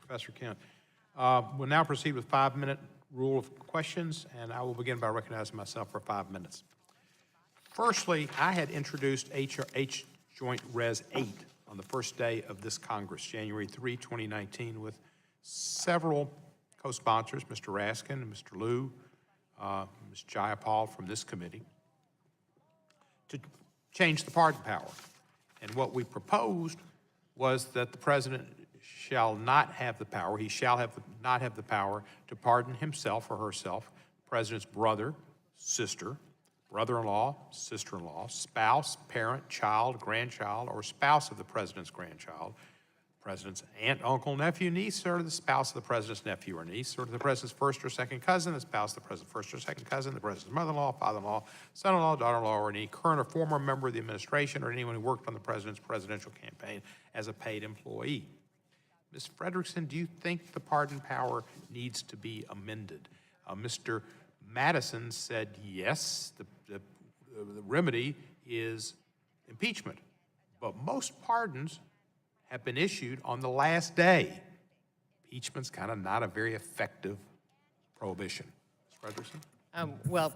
Professor Kent. We'll now proceed with 5-minute rule of questions, and I will begin by recognizing myself for 5 minutes. Firstly, I had introduced H Joint Res 8 on the first day of this Congress, January 3, 2019, with several co-sponsors, Mr. Raskin, Mr. Liu, Ms. Jayapal from this committee, to change the pardon power. And what we proposed was that the president shall not have the power, he shall not have the power to pardon himself or herself, the president's brother, sister, brother-in-law, sister-in-law, spouse, parent, child, grandchild, or spouse of the president's grandchild, president's aunt, uncle, nephew, niece, or the spouse of the president's nephew or niece, or the president's first or second cousin, the spouse of the president's first or second cousin, the president's mother-in-law, father-in-law, son-in-law, daughter-in-law, or any current or former member of the administration, or anyone who worked on the president's presidential campaign as a paid employee. Ms. Frederickson, do you think the pardon power needs to be amended? Mr. Madison said yes, the remedy is impeachment, but most pardons have been issued on the last day. Impeachment's kind of not a very effective prohibition. Ms. Frederickson? Well,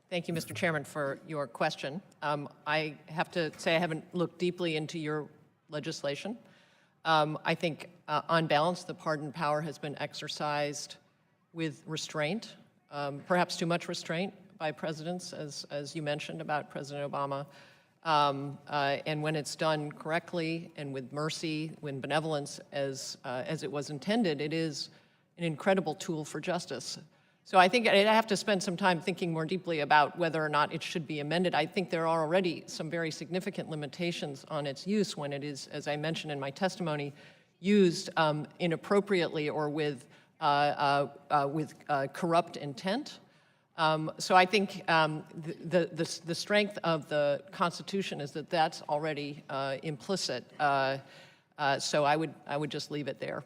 thank you, Mr. Chairman, for your question. I have to say I haven't looked deeply into your legislation. I think, on balance, the pardon power has been exercised with restraint, perhaps too much restraint by presidents, as you mentioned about President Obama. And when it's done correctly and with mercy, with benevolence, as it was intended, it is an incredible tool for justice. So I think I'd have to spend some time thinking more deeply about whether or not it should be amended. I think there are already some very significant limitations on its use when it is, as I mentioned in my testimony, used inappropriately or with corrupt intent. So I think the strength of the Constitution is that that's already implicit. So I would just leave it there.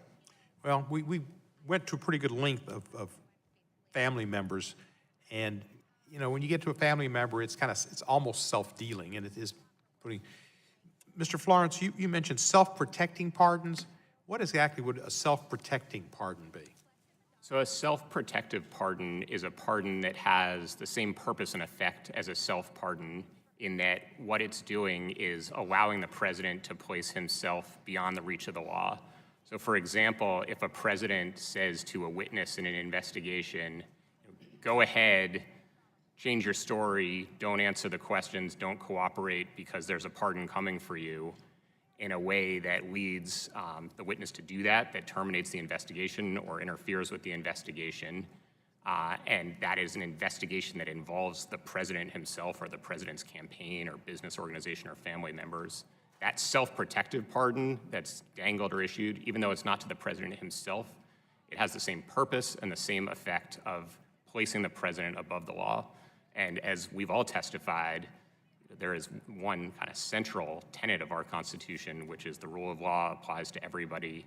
Well, we went to a pretty good length of family members, and you know, when you get to a family member, it's almost self-dealing, and it is putting. Mr. Florence, you mentioned self-protecting pardons. What exactly would a self-protecting pardon be? So a self-protective pardon is a pardon that has the same purpose and effect as a self-pardon, in that what it's doing is allowing the president to place himself beyond the reach of the law. So for example, if a president says to a witness in an investigation, go ahead, change your story, don't answer the questions, don't cooperate because there's a pardon coming for you, in a way that leads the witness to do that terminates the investigation or interferes with the investigation, and that is an investigation that involves the president himself or the president's campaign or business organization or family members. That self-protective pardon that's dangled or issued, even though it's not to the president himself, it has the same purpose and the same effect of placing the president above the law. And as we've all testified, there is one kind of central tenet of our Constitution, which is the rule of law applies to everybody,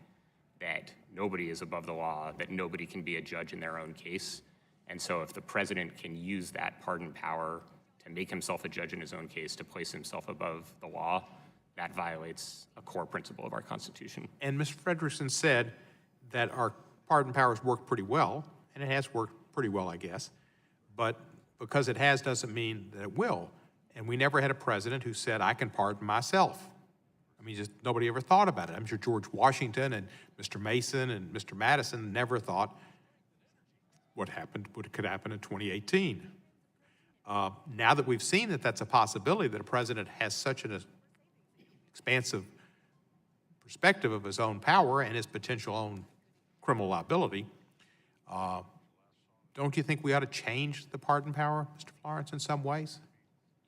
that nobody is above the law, that nobody can be a judge in their own case. And so if the president can use that pardon power to make himself a judge in his own case, to place himself above the law, that violates a core principle of our Constitution. And Mr. Frederickson said that our pardon powers work pretty well, and it has worked pretty well, I guess, but because it has doesn't mean that it will. And we never had a president who said, I can pardon myself. I mean, just nobody ever thought about it. I'm sure George Washington and Mr. Mason and Mr. Madison never thought what could happen in 2018. Now that we've seen that that's a possibility, that a president has such an expansive perspective of his own power and his potential own criminal liability, don't you think we ought to change the pardon power, Mr. Florence, in some ways?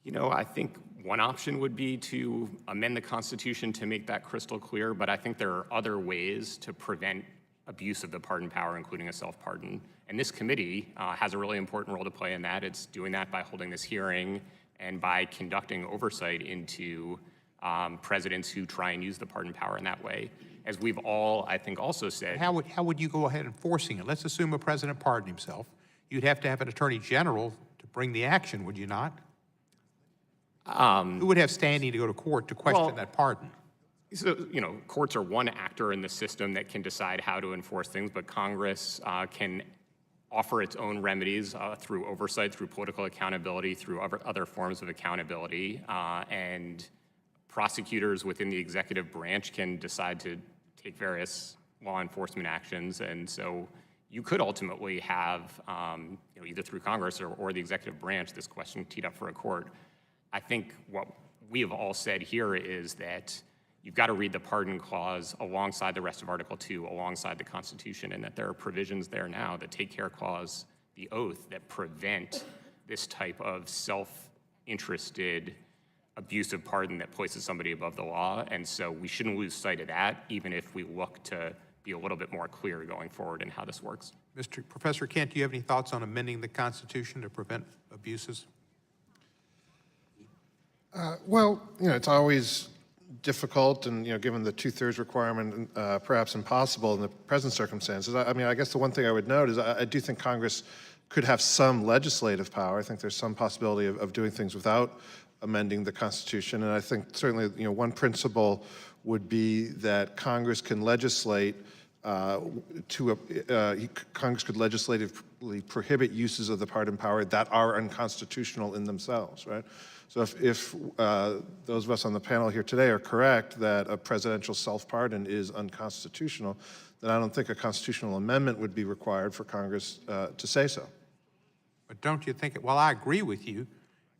You know, I think one option would be to amend the Constitution to make that crystal clear, but I think there are other ways to prevent abuse of the pardon power, including a self-pardon. And this committee has a really important role to play in that. It's doing that by holding this hearing and by conducting oversight into presidents who try and use the pardon power in that way. As we've all, I think, also said— How would you go ahead enforcing it? Let's assume a president pardoned himself. You'd have to have an attorney general to bring the action, would you not? Who would have standing to go to court to question that pardon? So, courts are one actor in the system that can decide how to enforce things, but Congress can offer its own remedies through oversight, through political accountability, through other forms of accountability, and prosecutors within the executive branch can decide to take various law enforcement actions. And so you could ultimately have, either through Congress or the executive branch, this question teed up for a court. I think what we have all said here is that you've got to read the pardon clause alongside the rest of Article 2, alongside the Constitution, and that there are provisions there now, the take care clause, the oath, that prevent this type of self-interested abusive pardon that places somebody above the law. And so we shouldn't lose sight of that, even if we look to be a little bit more clear going forward in how this works. Professor Kent, do you have any thoughts on amending the Constitution to prevent abuses? Well, it's always difficult and, given the 2/3 requirement, perhaps impossible in the present circumstances. I guess the one thing I would note is I do think Congress could have some legislative power. I think there's some possibility of doing things without amending the Constitution. And I think certainly, one principle would be that Congress can legislate Congress could legislatively prohibit uses of the pardon power that are unconstitutional in themselves, right? So if those of us on the panel here today are correct that a presidential self-pardon is unconstitutional, then I don't think a constitutional amendment would be required for Congress to say so. But don't you think, well, I agree with you,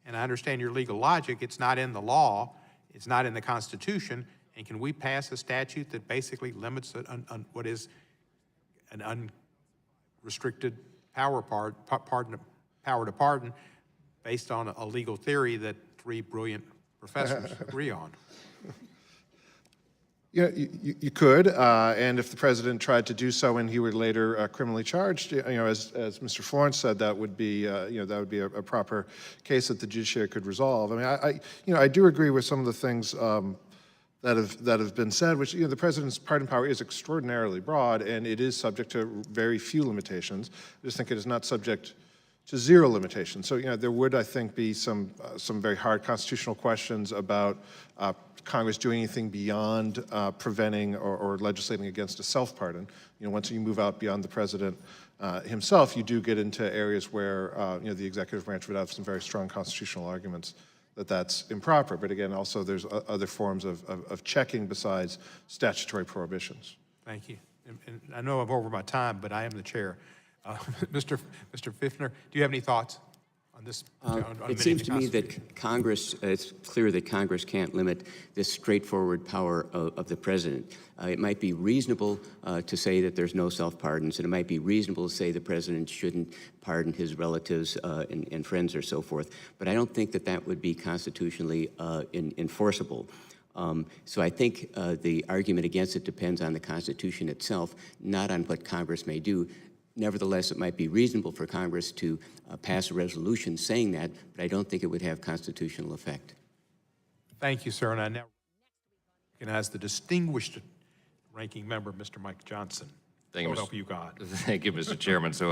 and I understand your legal logic, it's not in the law, it's not in the Constitution, and can we pass a statute that basically limits what is an unrestricted power to pardon based on a legal theory that 3 brilliant professors agree on? Yeah, you could, and if the president tried to do so and he were later criminally charged, as Mr. Florence said, that would be, a proper case that the judiciary could resolve. I do agree with some of the things that have been said, which, the president's pardon power is extraordinarily broad, and it is subject to very few limitations. I just think it is not subject to 0 limitations. So, there would, I think, be some very hard constitutional questions about Congress doing anything beyond preventing or legislating against a self-pardon. Once you move out beyond the president himself, you do get into areas where, the executive branch would have some very strong constitutional arguments that that's improper. But again, also there's other forms of checking besides statutory prohibitions. Thank you. And I know I'm over my time, but I am the chair. Mr. Pfiffner, do you have any thoughts on this? It seems to me that Congress, it's clear that Congress can't limit this straightforward power of the president. It might be reasonable to say that there's no self-pardons, and it might be reasonable to say the president shouldn't pardon his relatives and friends or so forth, but I don't think that that would be constitutionally enforceable. So I think the argument against it depends on the Constitution itself, not on what Congress may do. Nevertheless, it might be reasonable for Congress to pass a resolution saying that, but I don't think it would have constitutional effect. Thank you, sir. And I now recognize the distinguished ranking member, Mr. Mike Johnson. Thank you, So help you God. Thank you, Mr. Chairman. So